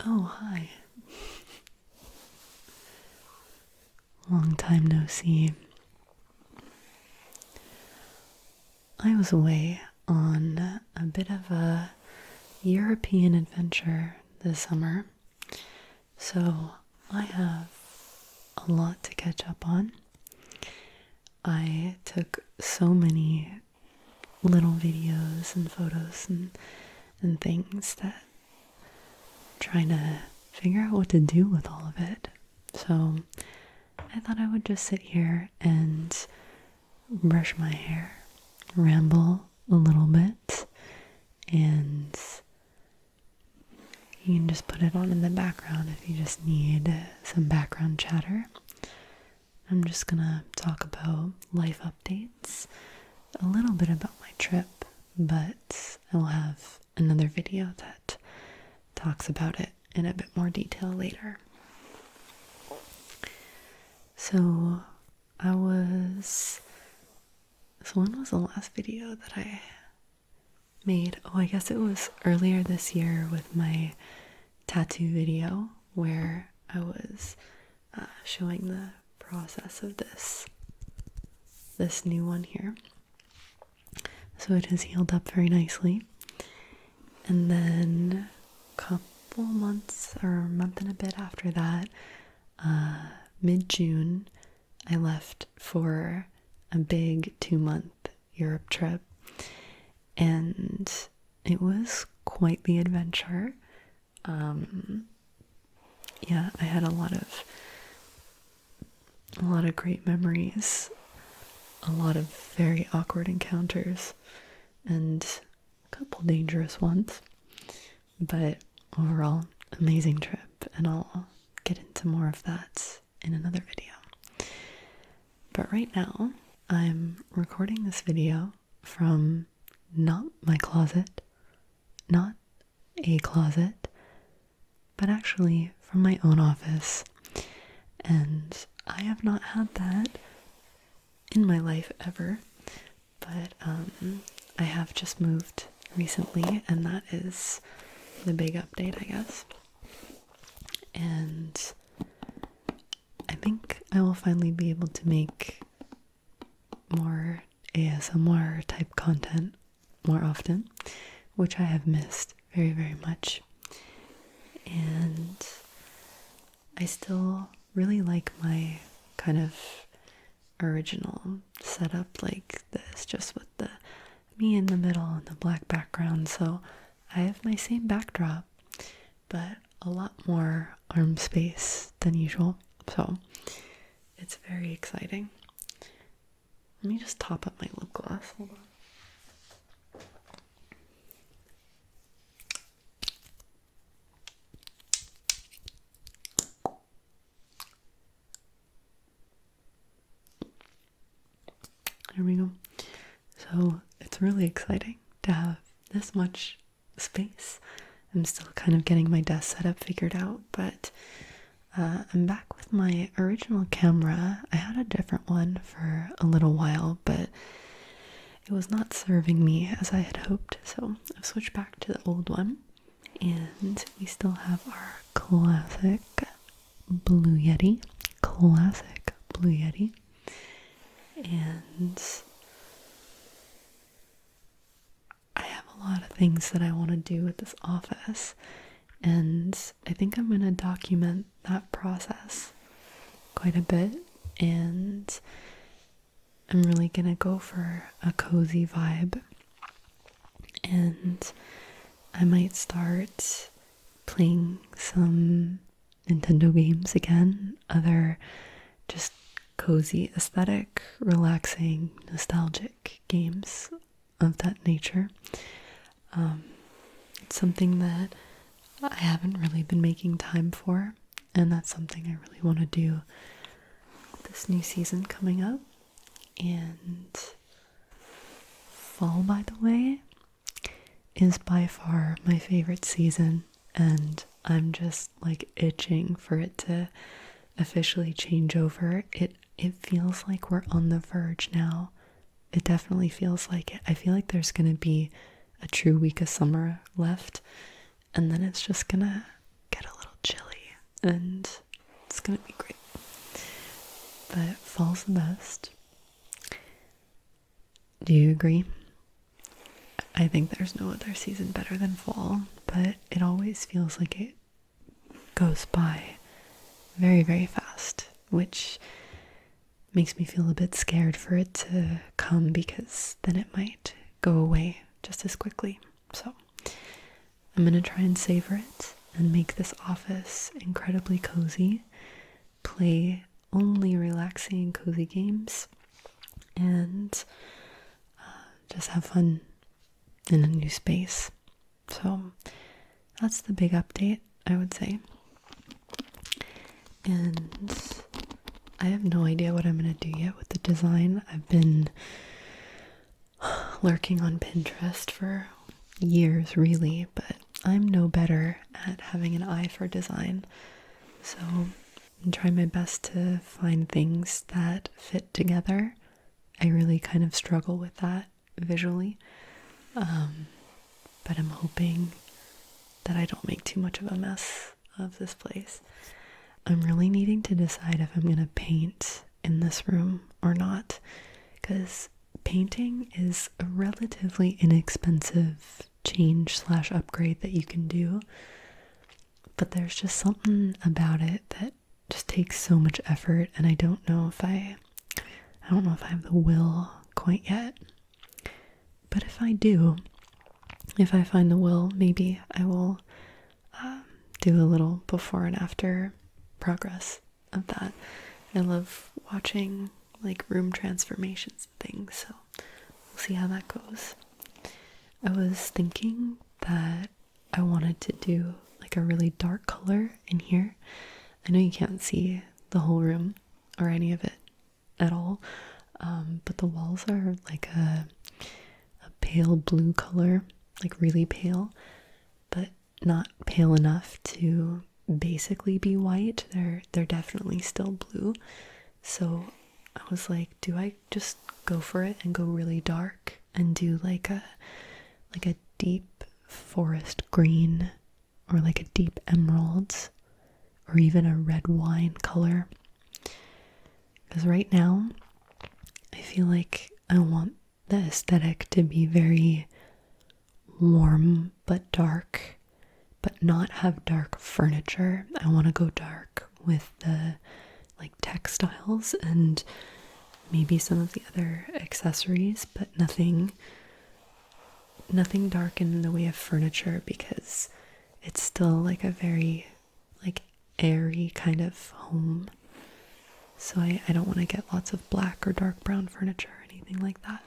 Oh, hi. Long time no see. I was away on a bit of a European adventure this summer, so I have a lot to catch up on. I took so many little videos and photos and things that I'm trying to figure out what to do with all of it. So I thought I would just sit here and brush my hair, ramble a little bit, and you can just put it on in the background if you just need some background chatter. I'm just gonna talk about life updates, a little bit about my trip, but I will have another video that talks about it in a bit more detail later. So when was the last video that I made? Oh, I guess it was earlier this year with my tattoo video where I was showing the process of this new one here. So it has healed up very nicely. And then a couple months or a month and a bit after that, mid-June, I left for a big 2-month Europe trip, and it was quite the adventure. Yeah, I had a lot of great memories, a lot of very awkward encounters, and a couple dangerous ones, but overall, amazing trip, and I'll get into more of that in another video. But right now, I'm recording this video from not my closet, not a closet, but actually from my own office. And I have not had that in my life ever, but I have just moved recently, and that is the big update, I guess. And I think I will finally be able to make more ASMR type content more often, which I have missed very, very much. And I still really like my kind of original setup like this, just with the me in the middle and the black background. So I have my same backdrop, but a lot more arm space than usual. So it's very exciting. Let me just top up my lip gloss. Hold on. There we go. So it's really exciting to have this much space. I'm still kind of getting my desk setup figured out, but I'm back with my original camera. I had a different one for a little while, but it was not serving me as I had hoped, so I've switched back to the old one, and we still have our classic Blue Yeti, and I have a lot of things that I want to do with this office, and I think I'm going to document that process quite a bit, and I'm really going to go for a cozy vibe, and I might start playing some Nintendo games again, other just cozy, aesthetic, relaxing, nostalgic games of that nature. It's something that I haven't really been making time for, and that's something I really want to do this new season coming up. And fall, by the way, is by far my favorite season, and I'm just like itching for it to officially change over. It feels like we're on the verge now. It definitely feels like it. I feel like there's gonna be a true week of summer left, and then it's just gonna get a little chilly, and it's gonna be great. But fall's the best. Do you agree? I think there's no other season better than fall, but it always feels like it goes by very, very fast, which makes me feel a bit scared for it to come, because then it might go away just as quickly. So I'm gonna try and savor it and make this office incredibly cozy, play only relaxing, cozy games, and just have fun in a new space. So that's the big update, I would say. And I have no idea what I'm gonna do yet with the design. I've been lurking on Pinterest for years, really, but I'm no better at having an eye for design. So I'm trying my best to find things that fit together. I really kind of struggle with that visually. But I'm hoping that I don't make too much of a mess of this place. I'm really needing to decide if I'm going to paint in this room or not, because painting is a relatively inexpensive change/upgrade that you can do, but there's just something about it that just takes so much effort, and I don't know if I have the will quite yet. But if I do, if I find the will, maybe I will do a little before and after progress of that. I love watching like room transformations and things, so we'll see how that goes. I was thinking that I wanted to do like a really dark color in here. I know you can't see the whole room or any of it at all, but the walls are like a pale blue color, like really pale, but not pale enough to basically be white. They're definitely still blue. So I was like, do I just go for it and go really dark and do like a deep forest green, or like a deep emerald, or even a red wine color? Because right now I feel like I want the aesthetic to be very warm but dark, but not have dark furniture. I want to go dark with the like textiles and maybe some of the other accessories, but nothing dark in the way of furniture, because it's still like a very like airy kind of home. So I don't want to get lots of black or dark brown furniture or anything like that.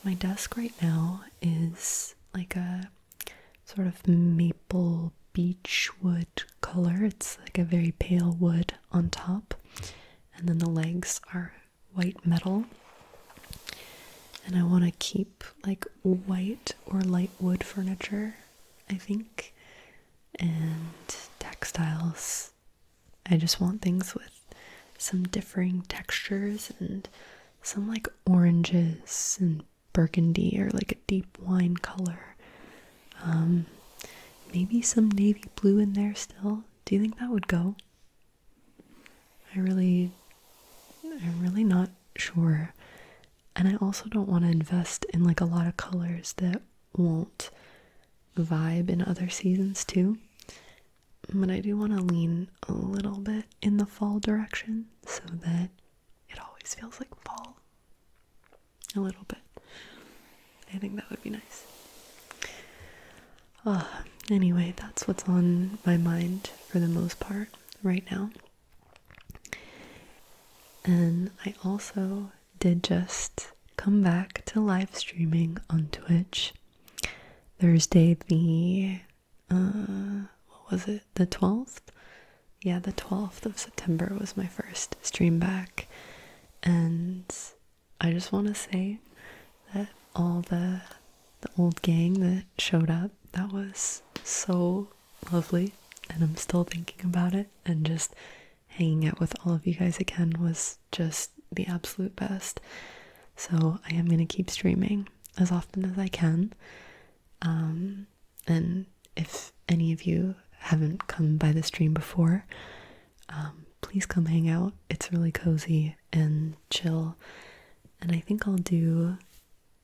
My desk right now is like a sort of maple beech wood color. It's like a very pale wood on top, and then the legs are white metal. And I want to keep like white or light wood furniture, I think, and textiles. I just want things with some differing textures and some like oranges and burgundy, or like a deep wine color. Maybe some navy blue in there still. Do you think that would go? I'm really not sure. And I also don't want to invest in like a lot of colors that won't vibe in other seasons too. But I do want to lean a little bit in the fall direction so that it always feels like fall. A little bit. I think that would be nice. Anyway, that's what's on my mind for the most part right now. And I also did just come back to live streaming on Twitch. Thursday, the what was it? The 12th? Yeah, the 12th of September was my first stream back. And I just want to say that all the old gang that showed up, that was so lovely, and I'm still thinking about it, and just hanging out with all of you guys again was just the absolute best. So I am going to keep streaming as often as I can, and if any of you haven't come by the stream before, please come hang out. It's really cozy and chill. And I think I'll do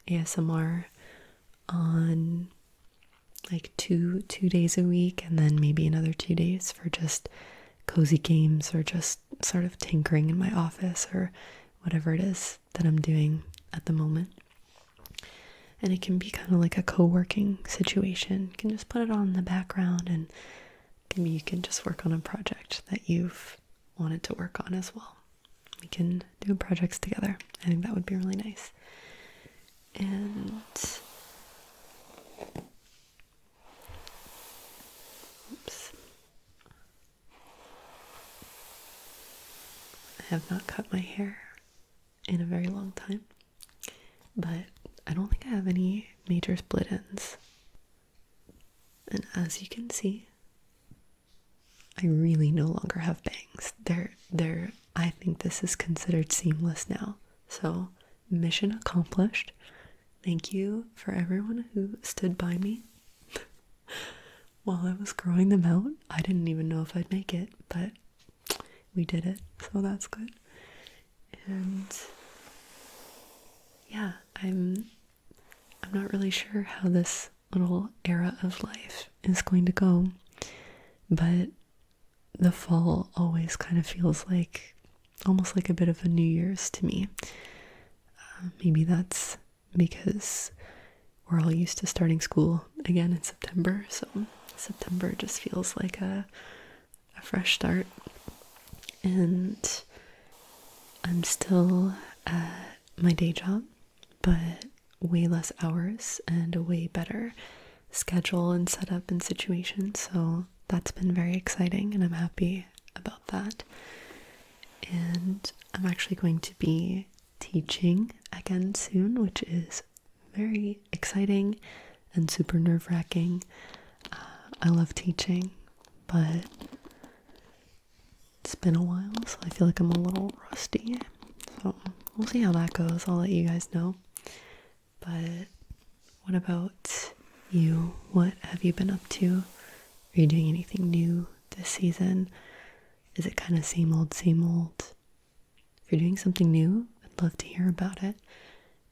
ASMR on like two days a week, and then maybe another 2 days for just cozy games or just sort of tinkering in my office or whatever it is that I'm doing at the moment. And it can be kind of like a co-working situation. You can just put it on in the background, and maybe you can just work on a project that you've wanted to work on as well. We can do projects together. I think that would be really nice. And oops. I have not cut my hair in a very long time, but I don't think I have any major split ends. And as you can see, I really no longer have bangs. I think this is considered seamless now. So, mission accomplished. Thank you for everyone who stood by me while I was growing them out. I didn't even know if I'd make it, but we did it, so that's good. And yeah, I'm not really sure how this little era of life is going to go, but the fall always kind of feels like almost like a bit of a New Year's to me. Maybe that's because we're all used to starting school again in September, so September just feels like a fresh start. And I'm still at my day job, but way less hours and a way better schedule and setup and situation, so that's been very exciting and I'm happy about that. And I'm actually going to be teaching again soon, which is very exciting and super nerve-wracking. I love teaching, but it's been a while, so I feel like I'm a little rusty. So we'll see how that goes. I'll let you guys know. But what about you? What have you been up to? Are you doing anything new this season? Is it kind of same old, same old? If you're doing something new, I'd love to hear about it.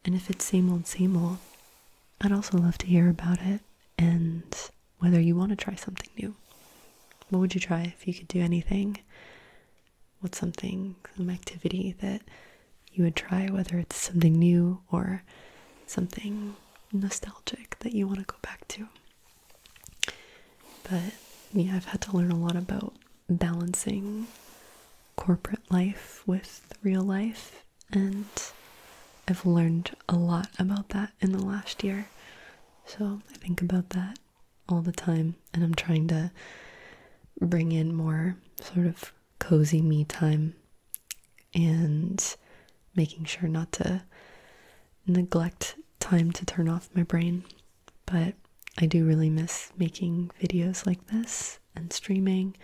And if it's same old, I'd also love to hear about it and whether you want to try something new. What would you try if you could do anything? What's some activity that you would try, whether it's something new or something nostalgic that you want to go back to? But yeah, I've had to learn a lot about balancing corporate life with real life, and I've learned a lot about that in the last year. So I think about that all the time, and I'm trying to bring in more sort of cozy me time and making sure not to neglect time to turn off my brain. But I do really miss making videos like this and streaming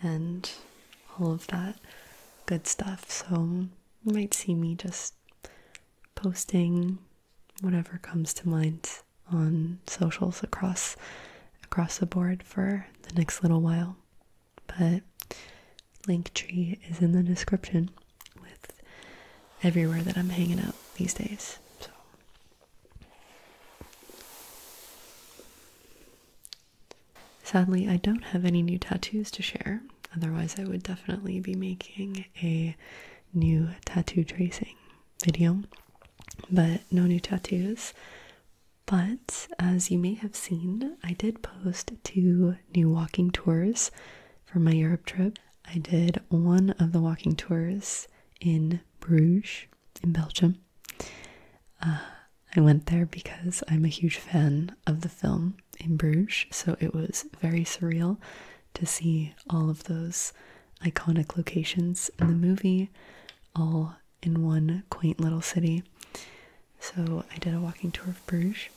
and all of that good stuff. So you might see me just posting whatever comes to mind on socials across the board for the next little while. But Linktree is in the description with everywhere that I'm hanging out these days. So sadly, I don't have any new tattoos to share. Otherwise, I would definitely be making a new tattoo tracing video. But no new tattoos. But as you may have seen, I did post 2 new walking tours for my Europe trip. I did one of the walking tours in Bruges, in Belgium. I went there because I'm a huge fan of the film in Bruges, so it was very surreal to see all of those iconic locations in the movie, all in one quaint little city. So I did a walking tour of Bruges,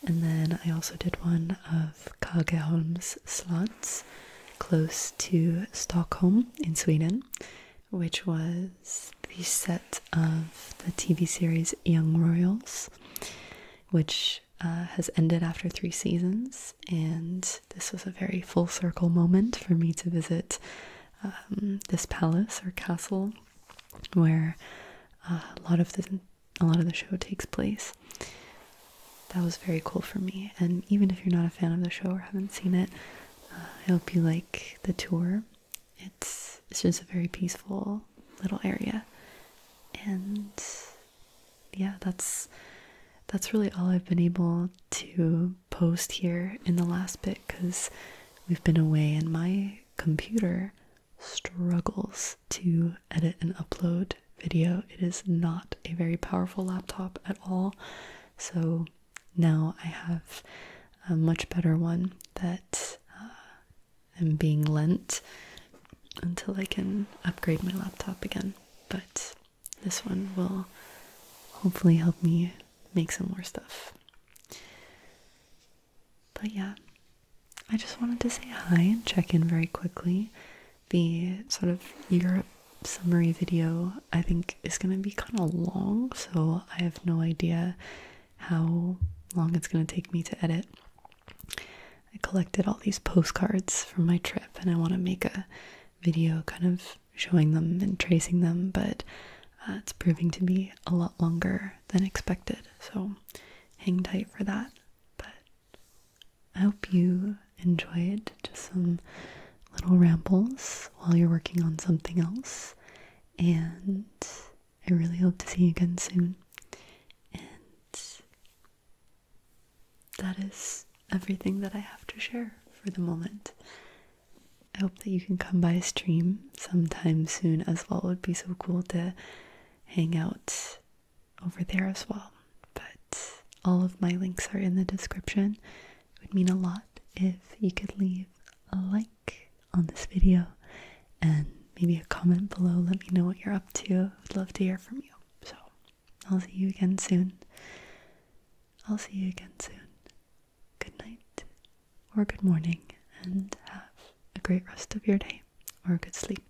and then I also did one of Kaggeholms Slotts, close to Stockholm in Sweden, which was the set of the TV series Young Royals, which has ended after 3 seasons, and this was a very full circle moment for me to visit this palace or castle where a lot of the show takes place. That was very cool for me, and even if you're not a fan of the show or haven't seen it, I hope you like the tour. It's just a very peaceful little area, and yeah, that's really all I've been able to post here in the last bit, because we've been away and my computer struggles to edit and upload video. It is not a very powerful laptop at all, so now I have a much better one that I'm being lent until I can upgrade my laptop again. But this one will hopefully help me make some more stuff. But yeah, I just wanted to say hi and check in very quickly. The sort of Europe summary video, I think, is going to be kind of long, so I have no idea how long it's going to take me to edit. I collected all these postcards from my trip, and I want to make a video kind of showing them and tracing them, but it's proving to be a lot longer than expected, so hang tight for that. But I hope you enjoyed just some little rambles while you're working on something else, and I really hope to see you again soon. And that is everything that I have to share for the moment. I hope that you can come by a stream sometime soon as well. It would be so cool to hang out over there as well. But all of my links are in the description. It would mean a lot if you could leave a like on this video and maybe a comment below. Let me know what you're up to. I'd love to hear from you. So I'll see you again soon. Good night or good morning, and have a great rest of your day or a good sleep.